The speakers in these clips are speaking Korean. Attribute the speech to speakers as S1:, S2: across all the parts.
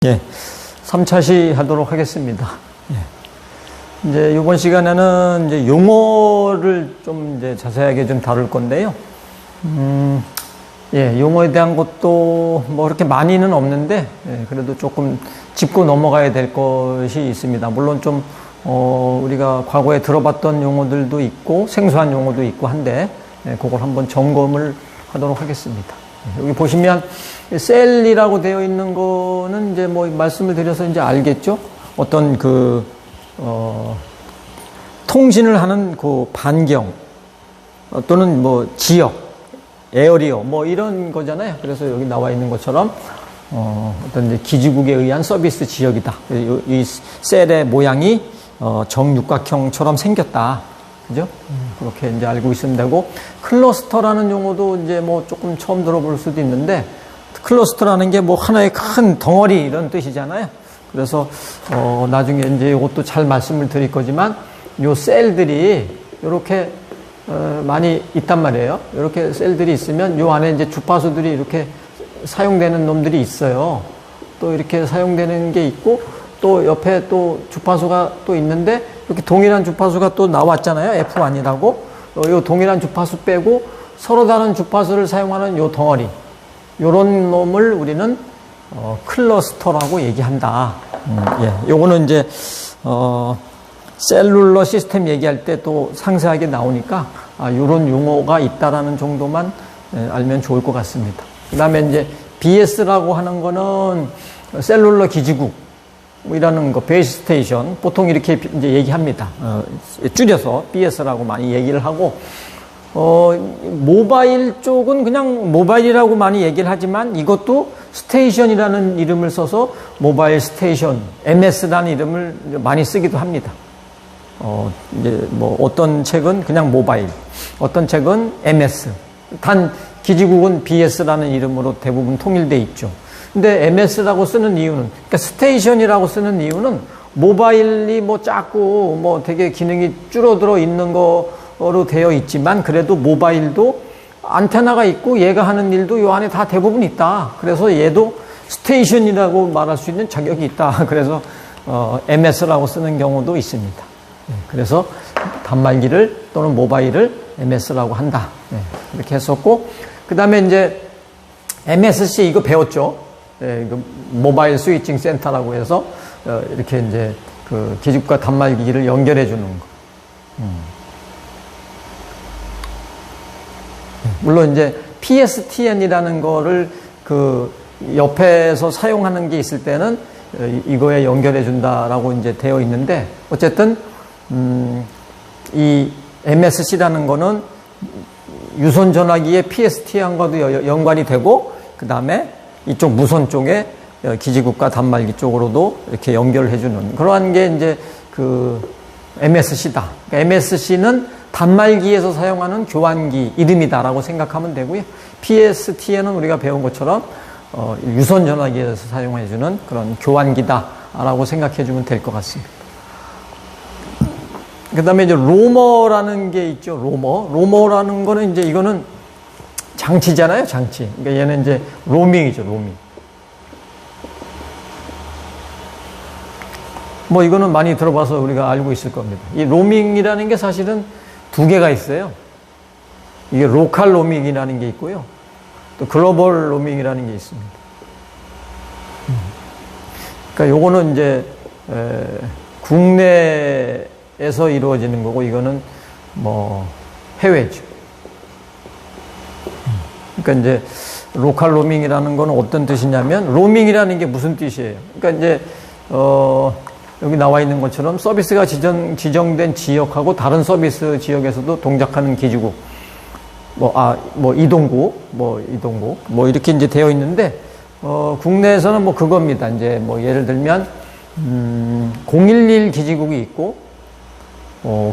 S1: 예, 3차 시 하도록 하겠습니다. 예. 이제 이번 시간에는 이제 용어를 좀 이제 자세하게 좀 다룰 건데요. 예, 용어에 대한 것도 뭐 그렇게 많이는 없는데, 예, 그래도 조금 짚고 넘어가야 될 것이 있습니다. 물론 좀, 우리가 과거에 들어봤던 용어들도 있고, 생소한 용어도 있고 한데, 예, 그걸 한번 점검을 하도록 하겠습니다. 여기 보시면 셀이라고 되어 있는 거는 이제 뭐 말씀을 드려서 이제 알겠죠? 어떤 통신을 하는 그 반경 또는 뭐 지역, 에어리어 뭐 이런 거잖아요. 그래서 여기 나와 있는 것처럼 어떤 이제 기지국에 의한 서비스 지역이다. 이 셀의 모양이 정육각형처럼 생겼다. 그죠? 그렇게 이제 알고 있으면 되고, 클러스터라는 용어도 이제 뭐 조금 처음 들어볼 수도 있는데, 클러스터라는 게 뭐 하나의 큰 덩어리 이런 뜻이잖아요. 그래서, 나중에 이제 이것도 잘 말씀을 드릴 거지만, 요 셀들이 이렇게, 많이 있단 말이에요. 이렇게 셀들이 있으면 요 안에 이제 주파수들이 이렇게 사용되는 놈들이 있어요. 또 이렇게 사용되는 게 있고, 또 옆에 또 주파수가 또 있는데, 이렇게 동일한 주파수가 또 나왔잖아요. F1이라고. 요 동일한 주파수 빼고 서로 다른 주파수를 사용하는 요 덩어리. 요런 놈을 우리는, 클러스터라고 얘기한다. 예. 요거는 이제, 셀룰러 시스템 얘기할 때 또 상세하게 나오니까, 요런 용어가 있다라는 정도만 알면 좋을 것 같습니다. 그 다음에 이제 BS라고 하는 거는 셀룰러 기지국. 이라는 거, 베이스 스테이션. 보통 이렇게 이제 얘기합니다. 줄여서 BS라고 많이 얘기를 하고, 모바일 쪽은 그냥 모바일이라고 많이 얘기를 하지만 이것도 스테이션이라는 이름을 써서 모바일 스테이션, MS라는 이름을 많이 쓰기도 합니다. 이제 뭐 어떤 책은 그냥 모바일, 어떤 책은 MS. 단 기지국은 BS라는 이름으로 대부분 통일돼 있죠. 근데 MS라고 쓰는 이유는, 그러니까 스테이션이라고 쓰는 이유는 모바일이 뭐 작고 뭐 되게 기능이 줄어들어 있는 거로 되어 있지만 그래도 모바일도 안테나가 있고 얘가 하는 일도 요 안에 다 대부분 있다. 그래서 얘도 스테이션이라고 말할 수 있는 자격이 있다. 그래서 MS라고 쓰는 경우도 있습니다. 그래서 단말기를 또는 모바일을 MS라고 한다. 이렇게 했었고, 그 다음에 이제 MSC 이거 배웠죠. 예, 모바일 스위칭 센터라고 해서 이렇게 이제 그 기지국과 단말기를 연결해 주는 거. 물론 이제 PSTN이라는 거를 그 옆에서 사용하는 게 있을 때는 이거에 연결해 준다라고 이제 되어 있는데, 어쨌든 이 MSC라는 거는 유선 전화기의 PSTN과도 연관이 되고, 그 다음에 이쪽 무선 쪽에 기지국과 단말기 쪽으로도 이렇게 연결을 해주는 그러한 게 이제 그 MSC다. 그러니까 MSC는 단말기에서 사용하는 교환기 이름이다라고 생각하면 되고요. PSTN은 우리가 배운 것처럼 유선 전화기에서 사용해주는 그런 교환기다라고 생각해주면 될 것 같습니다. 그 다음에 이제 로머라는 게 있죠. 로머라는 거는 이제 이거는 장치잖아요, 장치. 그러니까 얘는 이제 로밍이죠, 로밍. 뭐 이거는 많이 들어봐서 우리가 알고 있을 겁니다. 이 로밍이라는 게 사실은 두 개가 있어요. 이게 로컬 로밍이라는 게 있고요. 또 글로벌 로밍이라는 게 있습니다. 그러니까 요거는 이제 국내에서 이루어지는 거고, 이거는 뭐 해외죠. 그러니까 이제 로컬 로밍이라는 건 어떤 뜻이냐면, 로밍이라는 게 무슨 뜻이에요? 그러니까 이제 여기 나와 있는 것처럼 서비스가 지정된 지역하고 다른 서비스 지역에서도 동작하는 기지국, 이동국 뭐 이렇게 이제 되어 있는데, 국내에서는 뭐 그겁니다. 이제 뭐 예를 들면 011 기지국이 있고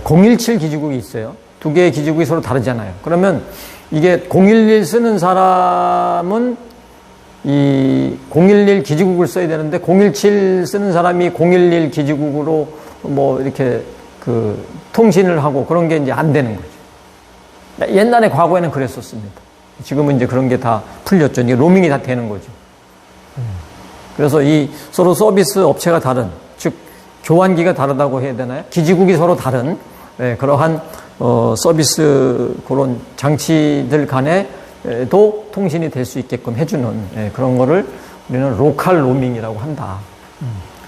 S1: 017 기지국이 있어요. 두 개의 기지국이 서로 다르잖아요. 그러면 이게 011 쓰는 사람은 이 011 기지국을 써야 되는데 017 쓰는 사람이 011 기지국으로 뭐 이렇게 그 통신을 하고 그런 게 이제 안 되는 거죠. 옛날에 과거에는 그랬었습니다. 지금은 이제 그런 게 다 풀렸죠. 이게 로밍이 다 되는 거죠. 그래서 이 서로 서비스 업체가 다른, 즉 교환기가 다르다고 해야 되나요? 기지국이 서로 다른 그러한 서비스 그런 장치들 간에도 통신이 될 수 있게끔 해주는 그런 거를 우리는 로컬 로밍이라고 한다.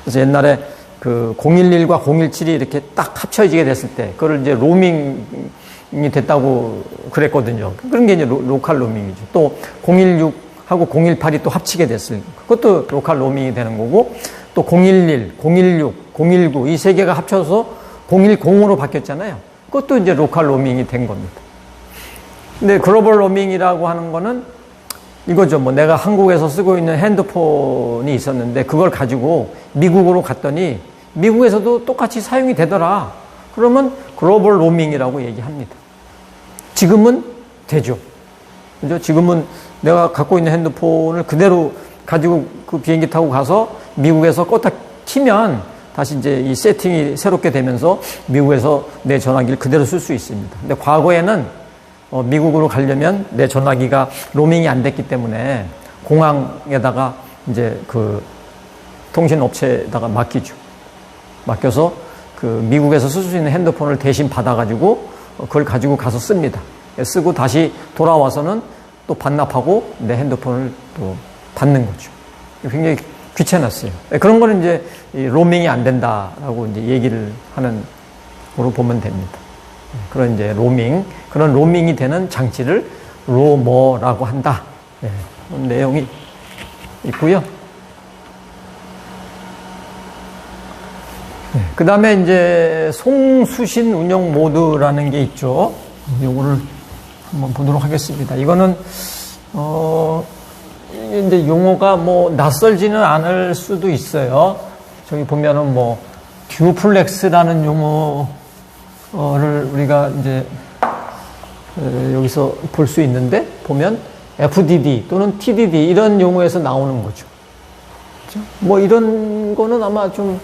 S1: 그래서 옛날에 그 011과 017이 이렇게 딱 합쳐지게 됐을 때 그걸 이제 로밍이 됐다고 그랬거든요. 그런 게 이제 로컬 로밍이죠. 또 016하고 018이 또 합치게 됐을 그것도 로컬 로밍이 되는 거고, 또 011, 016, 019 이 세 개가 합쳐서 010으로 바뀌었잖아요. 그것도 이제 로컬 로밍이 된 겁니다. 근데 글로벌 로밍이라고 하는 거는 이거죠. 뭐 내가 한국에서 쓰고 있는 핸드폰이 있었는데 그걸 가지고 미국으로 갔더니 미국에서도 똑같이 사용이 되더라. 그러면 글로벌 로밍이라고 얘기합니다. 지금은 되죠. 그죠? 지금은 내가 갖고 있는 핸드폰을 그대로 가지고 그 비행기 타고 가서 미국에서 껐다 키면 다시 이제 이 세팅이 새롭게 되면서 미국에서 내 전화기를 그대로 쓸 수 있습니다. 근데 과거에는 미국으로 가려면 내 전화기가 로밍이 안 됐기 때문에 공항에다가 이제 그 통신업체에다가 맡기죠. 맡겨서 그 미국에서 쓸 수 있는 핸드폰을 대신 받아가지고 그걸 가지고 가서 씁니다. 쓰고 다시 돌아와서는 또 반납하고 내 핸드폰을 또 받는 거죠. 굉장히 귀찮았어요. 그런 거는 이제 로밍이 안 된다라고 이제 얘기를 하는 거로 보면 됩니다. 그런 이제 로밍, 그런 로밍이 되는 장치를 로머라고 한다. 그런 내용이 있고요. 그 다음에 이제 송수신 운영 모드라는 게 있죠. 요거를 한번 보도록 하겠습니다. 이거는, 이제 용어가 뭐 낯설지는 않을 수도 있어요. 저기 보면은 뭐 듀플렉스라는 용어를 우리가 이제 여기서 볼 수 있는데 보면 FDD 또는 TDD 이런 용어에서 나오는 거죠. 그렇죠? 뭐 이런 거는 아마 좀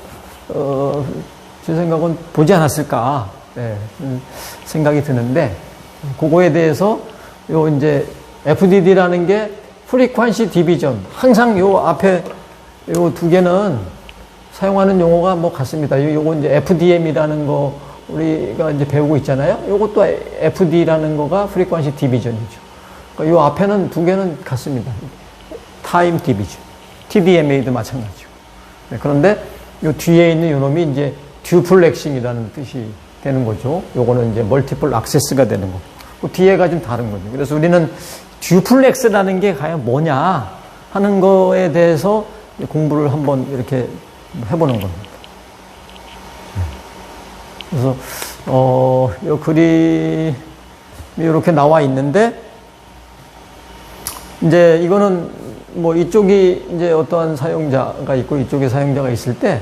S1: 제 생각은 보지 않았을까 생각이 드는데, 그거에 대해서 요 이제 FDD라는 게 프리퀀시 디비전, 항상 요 앞에 요 두 개는 사용하는 용어가 뭐 같습니다. 요거 이제 FDM이라는 거 우리가 이제 배우고 있잖아요. 요것도 FD라는 거가 프리퀀시 디비전이죠. 그러니까 요 앞에는 두 개는 같습니다. 타임 디비전, TDMA도 마찬가지고. 그런데 요 뒤에 있는 요 놈이 이제 듀플렉싱이라는 뜻이 되는 거죠. 요거는 이제 멀티플 액세스가 되는 거고. 그 뒤에가 좀 다른 거죠. 그래서 우리는 듀플렉스라는 게 과연 뭐냐 하는 거에 대해서 공부를 한번 이렇게 해보는 겁니다. 그래서 요 그림이 이렇게 나와 있는데, 이제 이거는 뭐 이쪽이 이제 어떠한 사용자가 있고 이쪽에 사용자가 있을 때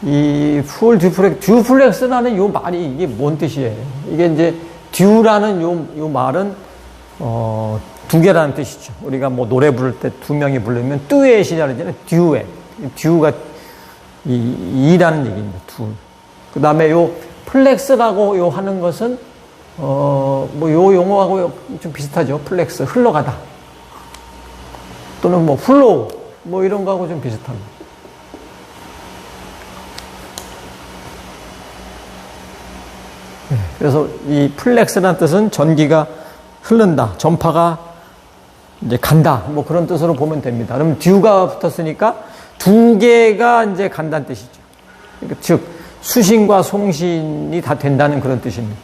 S1: 이 풀 듀플렉스라는 요 말이 이게 뭔 뜻이에요? 이게 이제 듀라는 요 말은 두 개라는 뜻이죠. 우리가 뭐 노래 부를 때 두 명이 부르면 듀엣이라고 하잖아요. 듀엣. 듀가 이라는 얘기입니다. 두. 그 다음에 요 플렉스라고 요 하는 것은 뭐 요 용어하고 좀 비슷하죠. 플렉스, 흘러가다. 또는 뭐 플로우, 뭐 이런 거하고 좀 비슷합니다. 그래서 이 플렉스라는 뜻은 전기가 흐른다, 전파가 이제 간다, 뭐 그런 뜻으로 보면 됩니다. 그럼 듀가 붙었으니까 두 개가 이제 간다는 뜻이죠. 그러니까 즉 수신과 송신이 다 된다는 그런 뜻입니다.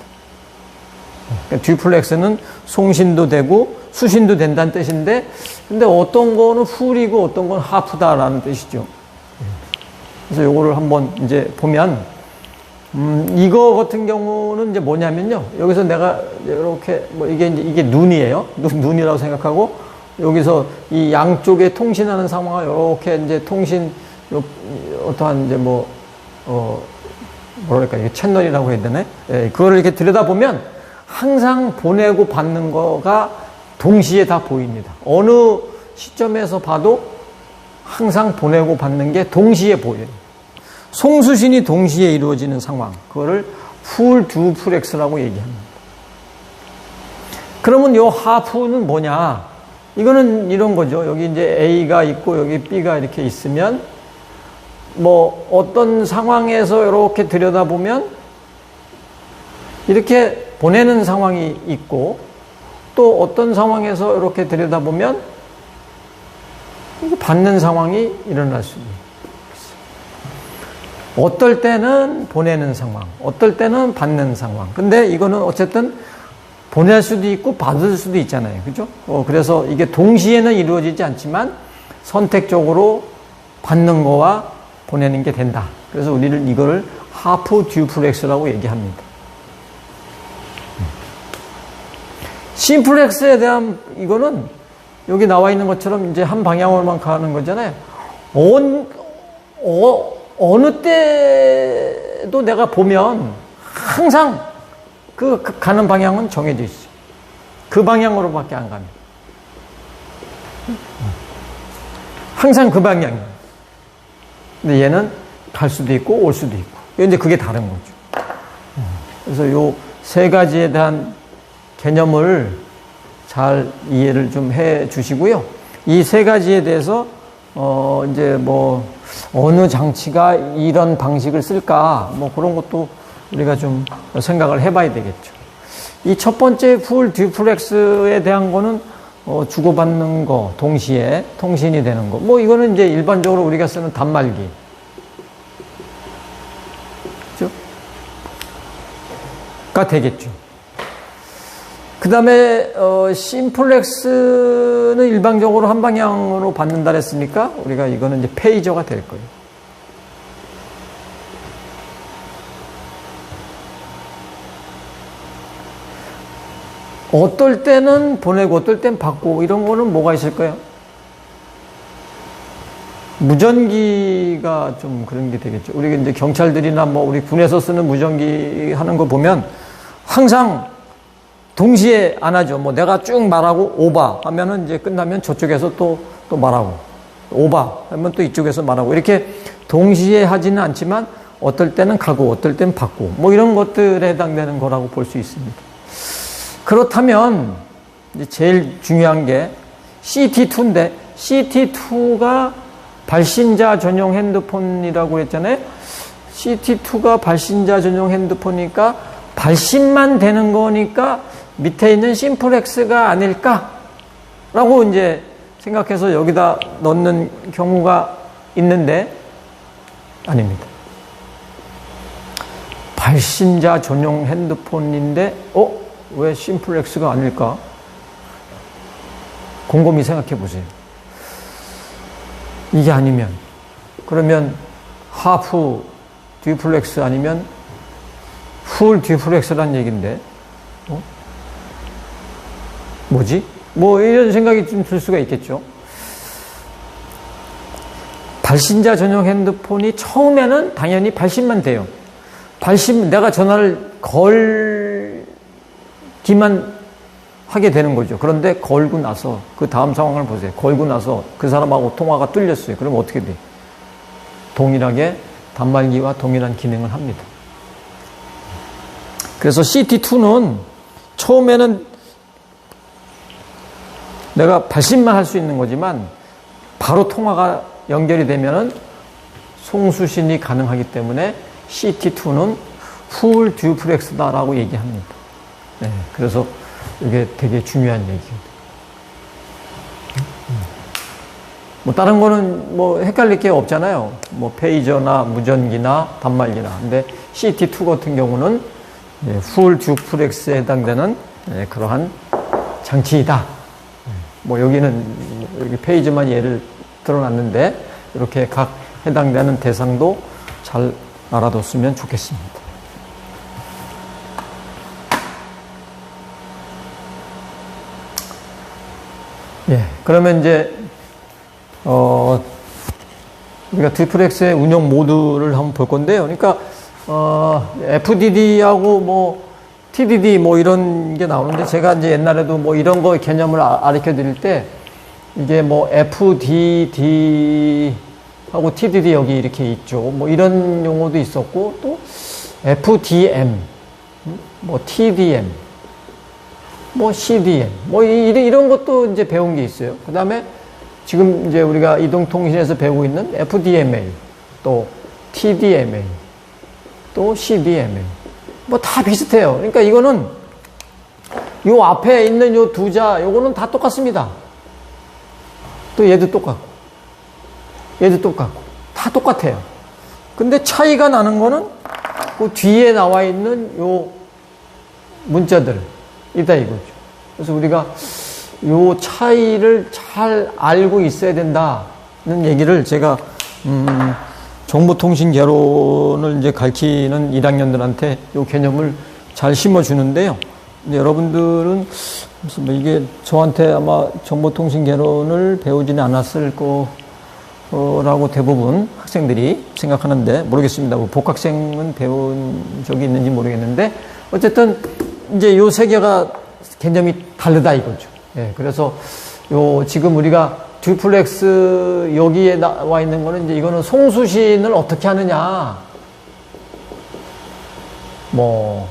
S1: 그러니까 듀플렉스는 송신도 되고 수신도 된다는 뜻인데, 근데 어떤 거는 풀이고 어떤 건 하프다라는 뜻이죠. 그래서 요거를 한번 이제 보면, 이거 같은 경우는 이제 뭐냐면요. 여기서 내가 이렇게, 뭐 이게 눈이에요. 눈이라고 생각하고, 여기서 이 양쪽에 통신하는 상황을 이렇게 이제 어떠한 이제 뭐랄까, 이게 채널이라고 해야 되나? 예, 그거를 이렇게 들여다보면 항상 보내고 받는 거가 동시에 다 보입니다. 어느 시점에서 봐도 항상 보내고 받는 게 동시에 보여요. 송수신이 동시에 이루어지는 상황, 그거를 풀 듀플렉스라고 얘기합니다. 그러면 요 하프는 뭐냐? 이거는 이런 거죠. 여기 이제 A가 있고 여기 B가 이렇게 있으면 뭐 어떤 상황에서 이렇게 들여다보면 이렇게 보내는 상황이 있고 또 어떤 상황에서 이렇게 들여다보면 받는 상황이 일어날 수 있어요. 어떨 때는 보내는 상황, 어떨 때는 받는 상황. 근데 이거는 어쨌든 보낼 수도 있고 받을 수도 있잖아요. 그죠? 그래서 이게 동시에는 이루어지지 않지만 선택적으로 받는 거와 보내는 게 된다. 그래서 우리는 이거를 하프 듀플렉스라고 얘기합니다. 심플렉스에 대한 이거는 여기 나와 있는 것처럼 이제 한 방향으로만 가는 거잖아요. 어느 때도 내가 보면 항상 그 가는 방향은 정해져 있어요. 그 방향으로밖에 안 갑니다. 항상 그 방향이에요. 근데 얘는 갈 수도 있고 올 수도 있고. 이제 그게 다른 거죠. 그래서 요 세 가지에 대한 개념을 잘 이해를 좀 해 주시고요. 이 세 가지에 대해서 이제 뭐 어느 장치가 이런 방식을 쓸까 뭐 그런 것도 우리가 좀 생각을 해봐야 되겠죠. 이 첫 번째 풀 듀플렉스에 대한 거는 주고받는 거 동시에 통신이 되는 거 뭐 이거는 이제 일반적으로 우리가 쓰는 단말기 그죠? 가 되겠죠. 그 다음에 심플렉스는 일반적으로 한 방향으로 받는다 했으니까 우리가 이거는 이제 페이저가 될 거예요. 어떨 때는 보내고 어떨 땐 받고 이런 거는 뭐가 있을까요? 무전기가 좀 그런 게 되겠죠. 우리 이제 경찰들이나 뭐 우리 군에서 쓰는 무전기 하는 거 보면 항상 동시에 안 하죠. 뭐 내가 쭉 말하고 오바 하면은 이제 끝나면 저쪽에서 또 말하고 오바 하면 또 이쪽에서 말하고 이렇게 동시에 하지는 않지만 어떨 때는 가고 어떨 때는 받고 뭐 이런 것들에 해당되는 거라고 볼 수 있습니다. 그렇다면 이제 제일 중요한 게 CT2인데 CT2가 발신자 전용 핸드폰이라고 했잖아요. CT2가 발신자 전용 핸드폰이니까 발신만 되는 거니까 밑에 있는 심플렉스가 아닐까라고 이제 생각해서 여기다 넣는 경우가 있는데 아닙니다. 발신자 전용 핸드폰인데 왜 심플렉스가 아닐까? 곰곰이 생각해 보세요. 이게 아니면 그러면 하프 듀플렉스 아니면 풀 듀플렉스란 얘기인데 뭐지? 뭐 이런 생각이 좀 들 수가 있겠죠. 발신자 전용 핸드폰이 처음에는 당연히 발신만 돼요. 내가 전화를 걸기만 하게 되는 거죠. 그런데 걸고 나서 그 다음 상황을 보세요. 걸고 나서 그 사람하고 통화가 뚫렸어요. 그럼 어떻게 돼? 동일하게 단말기와 동일한 기능을 합니다. 그래서 CT2는 처음에는 내가 발신만 할 수 있는 거지만 바로 통화가 연결이 되면은 송수신이 가능하기 때문에 CT2는 풀 듀플렉스다라고 얘기합니다. 네, 그래서 이게 되게 중요한 얘기입니다. 뭐 다른 거는 뭐 헷갈릴 게 없잖아요. 뭐 페이저나 무전기나 단말기나. 근데 CT2 같은 경우는 풀 듀플렉스에 해당되는 그러한 장치이다. 뭐 여기는 여기 페이지만 예를 들어놨는데 이렇게 각 해당되는 대상도 잘 알아뒀으면 좋겠습니다. 예, 그러면 이제 우리가 듀플렉스의 운영 모드를 한번 볼 건데요. 그러니까 FDD하고 뭐 TDD 뭐 이런 게 나오는데 제가 이제 옛날에도 뭐 이런 거 개념을 가르쳐 드릴 때 이게 뭐 FDD 하고 TDD 여기 이렇게 있죠. 뭐 이런 용어도 있었고 또 FDM, 뭐 TDM 뭐 CDM, 뭐 이런 것도 이제 배운 게 있어요. 그 다음에 지금 이제 우리가 이동통신에서 배우고 있는 FDMA, 또 TDMA, 또 CDMA. 뭐 다 비슷해요. 그러니까 이거는 요 앞에 있는 요 두 자, 요거는 다 똑같습니다. 또 얘도 똑같고, 얘도 똑같고, 다 똑같아요. 근데 차이가 나는 거는 그 뒤에 나와 있는 요 문자들, 이다 이거죠. 그래서 우리가 요 차이를 잘 알고 있어야 된다는 얘기를 제가, 정보통신 개론을 이제 가르치는 1학년들한테 요 개념을 잘 심어주는데요. 여러분들은 뭐 이게 저한테 아마 정보통신 개론을 배우지는 않았을 거라고 대부분 학생들이 생각하는데 모르겠습니다. 뭐 복학생은 배운 적이 있는지 모르겠는데 어쨌든 이제 요 세 개가 개념이 다르다 이거죠. 예, 그래서 요 지금 우리가 듀플렉스 여기에 나와 있는 거는 이제 이거는 송수신을 어떻게 하느냐 뭐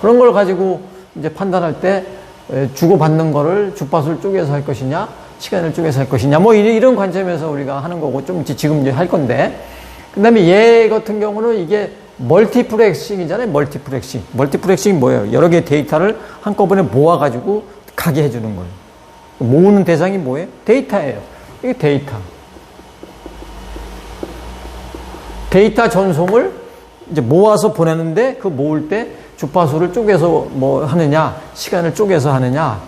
S1: 그런 걸 가지고 이제 판단할 때 주고받는 거를 주파수를 쪼개서 할 것이냐 시간을 쪼개서 할 것이냐 뭐 이런 관점에서 우리가 하는 거고 좀 지금 이제 할 건데 그 다음에 얘 같은 경우는 이게 멀티플렉싱이잖아요. 멀티플렉싱이 뭐예요? 여러 개의 데이터를 한꺼번에 모아가지고 가게 해주는 거예요. 모으는 대상이 뭐예요? 데이터예요. 이게 데이터 전송을 이제 모아서 보내는데 그 모을 때 주파수를 쪼개서 뭐 하느냐, 시간을 쪼개서 하느냐,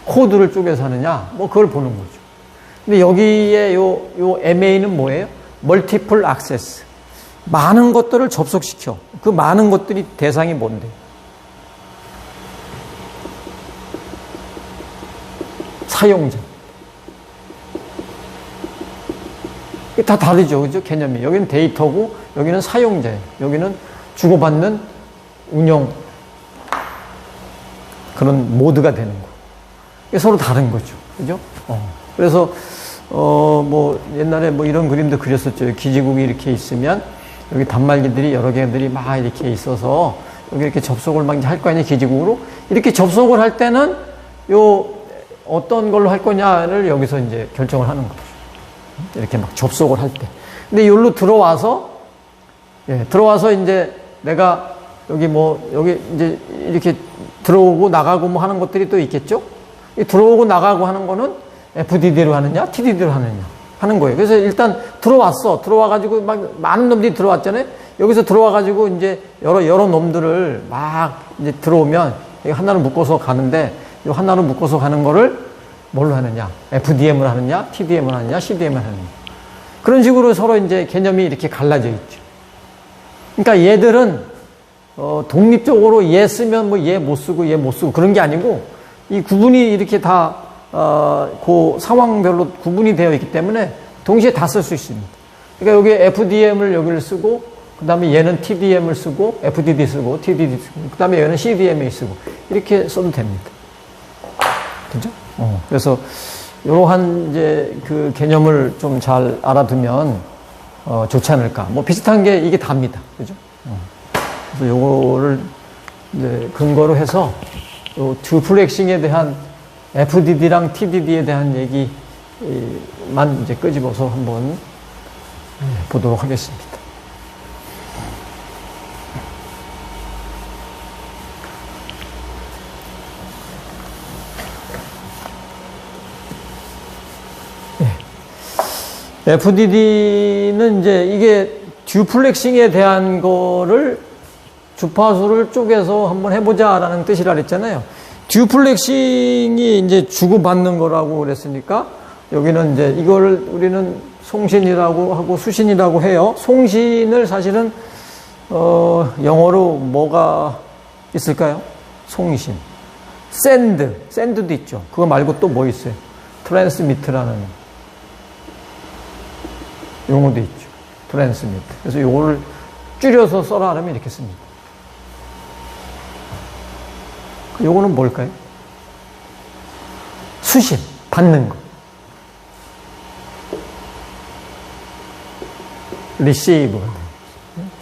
S1: 코드를 쪼개서 하느냐, 뭐 그걸 보는 거죠. 근데 여기에 요 MA는 뭐예요? 멀티플 액세스. 많은 것들을 접속시켜. 그 많은 것들이 대상이 뭔데? 사용자. 이게 다 다르죠. 그죠? 개념이. 여기는 데이터고, 여기는 사용자예요. 여기는 주고받는 운영. 그런 모드가 되는 거. 이게 서로 다른 거죠. 그죠? 그래서, 뭐, 옛날에 뭐 이런 그림도 그렸었죠. 기지국이 이렇게 있으면, 여기 단말기들이 여러 개들이 막 이렇게 있어서, 여기 이렇게 접속을 막 할 거 아니에요, 기지국으로. 이렇게 접속을 할 때는, 어떤 걸로 할 거냐를 여기서 이제 결정을 하는 거죠. 이렇게 막 접속을 할 때. 근데 여기로 들어와서 이제 내가 여기 이제 이렇게 들어오고 나가고 뭐 하는 것들이 또 있겠죠? 들어오고 나가고 하는 거는 FDD로 하느냐, TDD로 하느냐 하는 거예요. 그래서 일단 들어와가지고 막 많은 놈들이 들어왔잖아요? 여기서 들어와가지고 이제 여러 놈들을 막 이제 들어오면 하나로 묶어서 가는데 이 하나로 묶어서 가는 거를 뭘로 하느냐? FDM을 하느냐? TDM을 하느냐? CDM을 하느냐? 그런 식으로 서로 이제 개념이 이렇게 갈라져 있죠. 그러니까 얘들은 독립적으로 얘 쓰면 뭐 얘 못 쓰고 얘 못 쓰고 그런 게 아니고 이 구분이 이렇게 다 그 상황별로 구분이 되어 있기 때문에 동시에 다 쓸 수 있습니다. 그러니까 여기 FDM을 여기를 쓰고 그 다음에 얘는 TDM을 쓰고 FDD 쓰고 TDD 쓰고 그 다음에 얘는 CDMA 쓰고 이렇게 써도 됩니다. 그죠? 그래서 이러한 이제 그 개념을 좀 잘 알아두면 좋지 않을까. 뭐 비슷한 게 이게 답니다. 그죠? 그래서 요거를 이제 근거로 해서 요 듀플렉싱에 대한 FDD랑 TDD에 대한 얘기만 이제 끄집어서 한번 보도록 하겠습니다. FDD는 이제 이게 듀플렉싱에 대한 거를 주파수를 쪼개서 한번 해보자라는 뜻이라 그랬잖아요. 듀플렉싱이 이제 주고받는 거라고 그랬으니까 여기는 이제 이걸 우리는 송신이라고 하고 수신이라고 해요. 송신을 사실은 영어로 뭐가 있을까요? 송신. 샌드도 있죠. 그거 말고 또 뭐 있어요? 트랜스미트라는 용어도 있죠. 트랜스미트. 그래서 요거를 줄여서 써라 하면 이렇게 씁니다. 요거는 뭘까요? 수신, 받는 거. receive.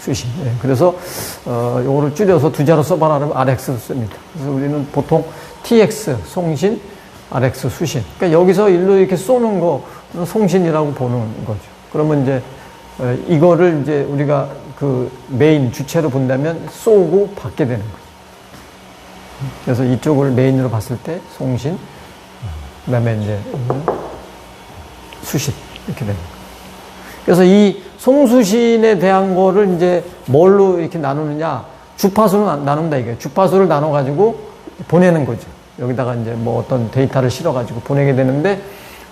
S1: 수신. 예, 그래서 요거를 줄여서 두 자로 써봐라 하면 RX를 씁니다. 그래서 우리는 보통 TX 송신, RX 수신. 그러니까 여기서 일로 이렇게 쏘는 거는 송신이라고 보는 거죠. 그러면 이제 이거를 이제 우리가 그 메인 주체로 본다면 쏘고 받게 되는 거죠. 그래서 이쪽을 메인으로 봤을 때 송신, 그다음에 이제 수신 이렇게 되는 거예요. 그래서 이 송수신에 대한 거를 이제 뭘로 이렇게 나누느냐, 주파수로 나눈다 이거예요. 주파수를 나눠가지고 보내는 거죠. 여기다가 이제 뭐 어떤 데이터를 실어가지고 보내게 되는데,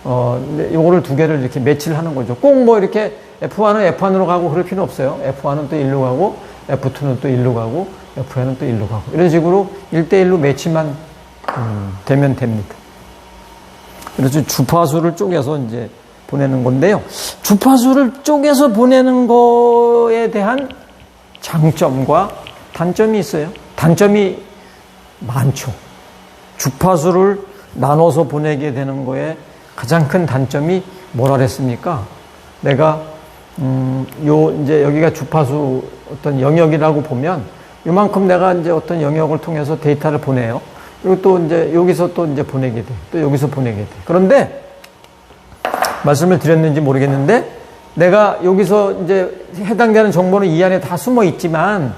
S1: 요거를 두 개를 이렇게 매치를 하는 거죠. 꼭 뭐 이렇게 F1은 F1으로 가고 그럴 필요는 없어요. F1은 또 1로 가고, F2는 또 1로 가고, Fn은 또 1로 가고. 이런 식으로 1대1로 매치만 되면 됩니다. 그래서 주파수를 쪼개서 이제 보내는 건데요. 주파수를 쪼개서 보내는 거에 대한 장점과 단점이 있어요. 단점이 많죠. 주파수를 나눠서 보내게 되는 거에 가장 큰 단점이 뭐라 그랬습니까? 내가 이제 여기가 주파수 어떤 영역이라고 보면 이만큼 내가 이제 어떤 영역을 통해서 데이터를 보내요. 그리고 또 이제 여기서 또 이제 보내게 돼. 또 여기서 보내게 돼. 그런데 말씀을 드렸는지 모르겠는데 내가 여기서 이제 해당되는 정보는 이 안에 다 숨어 있지만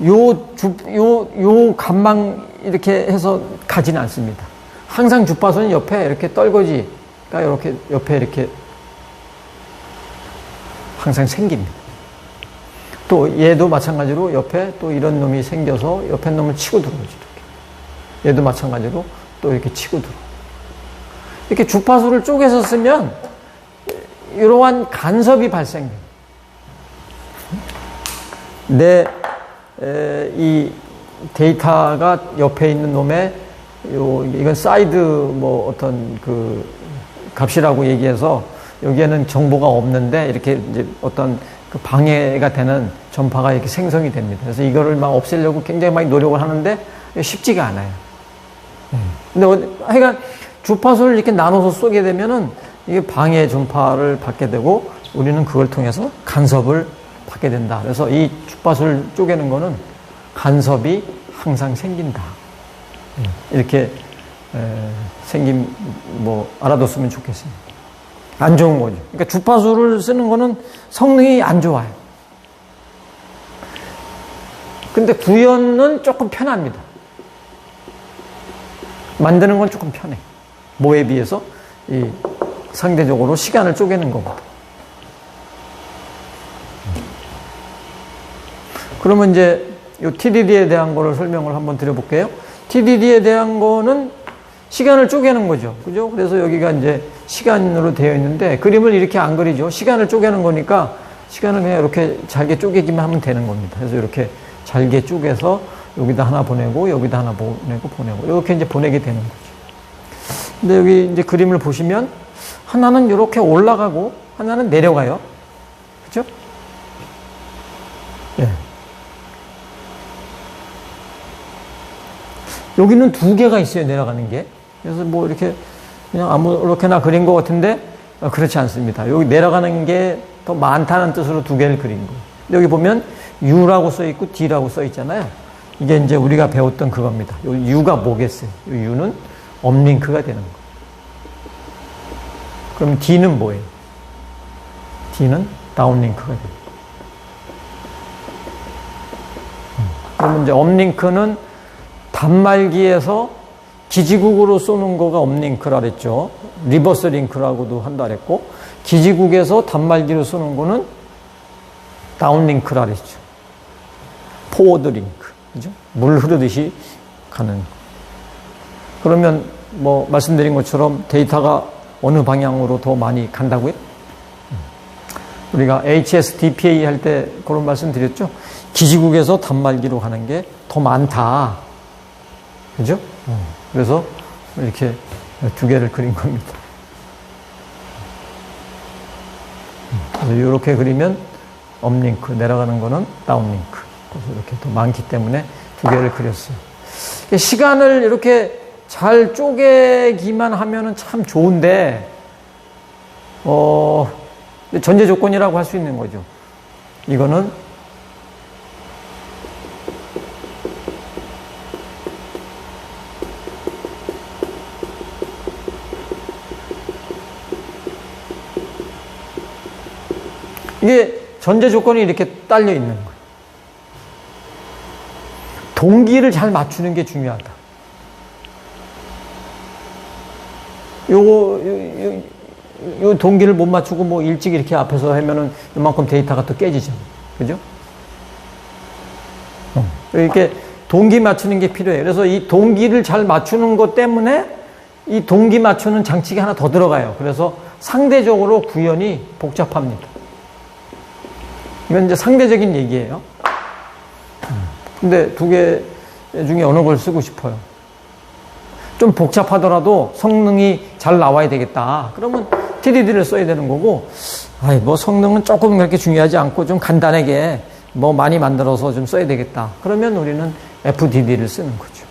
S1: 요 값만 이렇게 해서 가지는 않습니다. 항상 주파수는 옆에 이렇게 떨거지가 이렇게 옆에 이렇게 항상 생깁니다. 또 얘도 마찬가지로 옆에 또 이런 놈이 생겨서 옆에 놈을 치고 들어오지 이렇게. 얘도 마찬가지로 또 이렇게 치고 들어. 이렇게 주파수를 쪼개서 쓰면 이러한 간섭이 발생돼요. 이 데이터가 옆에 있는 놈의 이건 사이드 뭐 어떤 그 값이라고 얘기해서 여기에는 정보가 없는데 이렇게 이제 어떤 그 방해가 되는 전파가 이렇게 생성이 됩니다. 그래서 이거를 막 없애려고 굉장히 많이 노력을 하는데 쉽지가 않아요. 근데 하여간 주파수를 이렇게 나눠서 쏘게 되면은 이게 방해 전파를 받게 되고 우리는 그걸 통해서 간섭을 받게 된다. 그래서 이 주파수를 쪼개는 거는 간섭이 항상 생긴다. 이렇게 뭐 알아뒀으면 좋겠습니다. 안 좋은 거죠. 그러니까 주파수를 쓰는 거는 성능이 안 좋아요. 근데 구현은 조금 편합니다. 만드는 건 조금 편해. 뭐에 비해서 이 상대적으로 시간을 쪼개는 거거든. 그러면 이제 이 TDD에 대한 거를 설명을 한번 드려볼게요. TDD에 대한 거는 시간을 쪼개는 거죠. 그죠? 그래서 여기가 이제 시간으로 되어 있는데 그림을 이렇게 안 그리죠. 시간을 쪼개는 거니까 시간을 그냥 이렇게 잘게 쪼개기만 하면 되는 겁니다. 그래서 이렇게 잘게 쪼개서 여기다 하나 보내고 여기다 하나 보내고 이렇게 이제 보내게 되는 거죠. 근데 여기 이제 그림을 보시면 하나는 이렇게 올라가고 하나는 내려가요. 그죠? 예. 여기는 두 개가 있어요, 내려가는 게. 그래서 뭐 이렇게 그냥 아무렇게나 그린 것 같은데 그렇지 않습니다. 여기 내려가는 게 더 많다는 뜻으로 두 개를 그린 거예요. 근데 여기 보면 U라고 써 있고 D라고 써 있잖아요. 이게 이제 우리가 배웠던 그겁니다. 요 U가 뭐겠어요? 요 U는 업링크가 되는 거예요. 그럼 D는 뭐예요? D는 다운링크가 됩니다. 그러면 이제 업링크는 단말기에서 기지국으로 쏘는 거가 업링크라 그랬죠. 리버스 링크라고도 한다 그랬고, 기지국에서 단말기로 쏘는 거는 다운링크라 그랬죠. 포워드 링크. 그죠? 물 흐르듯이 가는. 그러면 뭐 말씀드린 것처럼 데이터가 어느 방향으로 더 많이 간다고요? 우리가 HSDPA 할 때 그런 말씀 드렸죠? 기지국에서 단말기로 가는 게 더 많다. 그죠? 그래서 이렇게 두 개를 그린 겁니다. 이렇게 그리면 업링크, 내려가는 거는 다운링크. 그래서 이렇게 더 많기 때문에 두 개를 그렸어요. 시간을 이렇게 잘 쪼개기만 하면은 참 좋은데, 전제 조건이라고 할 수 있는 거죠. 이거는 이게 전제 조건이 이렇게 딸려 있는 거예요. 동기를 잘 맞추는 게 중요하다. 요 동기를 못 맞추고 뭐 일찍 이렇게 앞에서 하면은 이만큼 데이터가 또 깨지죠. 그죠? 이렇게 동기 맞추는 게 필요해요. 그래서 이 동기를 잘 맞추는 것 때문에 이 동기 맞추는 장치가 하나 더 들어가요. 그래서 상대적으로 구현이 복잡합니다. 이건 이제 상대적인 얘기예요. 근데 두 개 중에 어느 걸 쓰고 싶어요? 좀 복잡하더라도 성능이 잘 나와야 되겠다. 그러면 TDD를 써야 되는 거고, 뭐 성능은 조금 그렇게 중요하지 않고 좀 간단하게 뭐 많이 만들어서 좀 써야 되겠다. 그러면 우리는 FDD를 쓰는 거죠.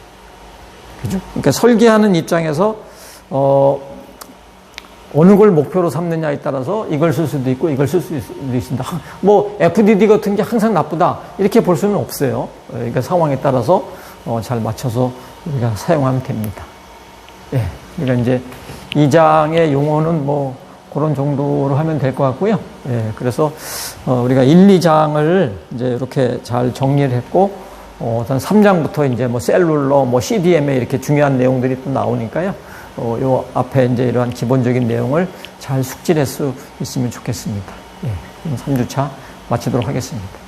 S1: 그죠? 그러니까 설계하는 입장에서, 어느 걸 목표로 삼느냐에 따라서 이걸 쓸 수도 있고 이걸 쓸 수도 있습니다. 뭐 FDD 같은 게 항상 나쁘다. 이렇게 볼 수는 없어요. 그러니까 상황에 따라서 잘 맞춰서 우리가 사용하면 됩니다. 예. 그러니까 이제 이 장의 용어는 뭐 그런 정도로 하면 될 것 같고요. 예. 그래서 우리가 1, 2장을 이제 이렇게 잘 정리를 했고, 어떤 3장부터 이제 뭐 셀룰러, 뭐 CDMA 이렇게 중요한 내용들이 또 나오니까요. 요 앞에 이제 이러한 기본적인 내용을 잘 숙지할 수 있으면 좋겠습니다. 예. 3주차 마치도록 하겠습니다.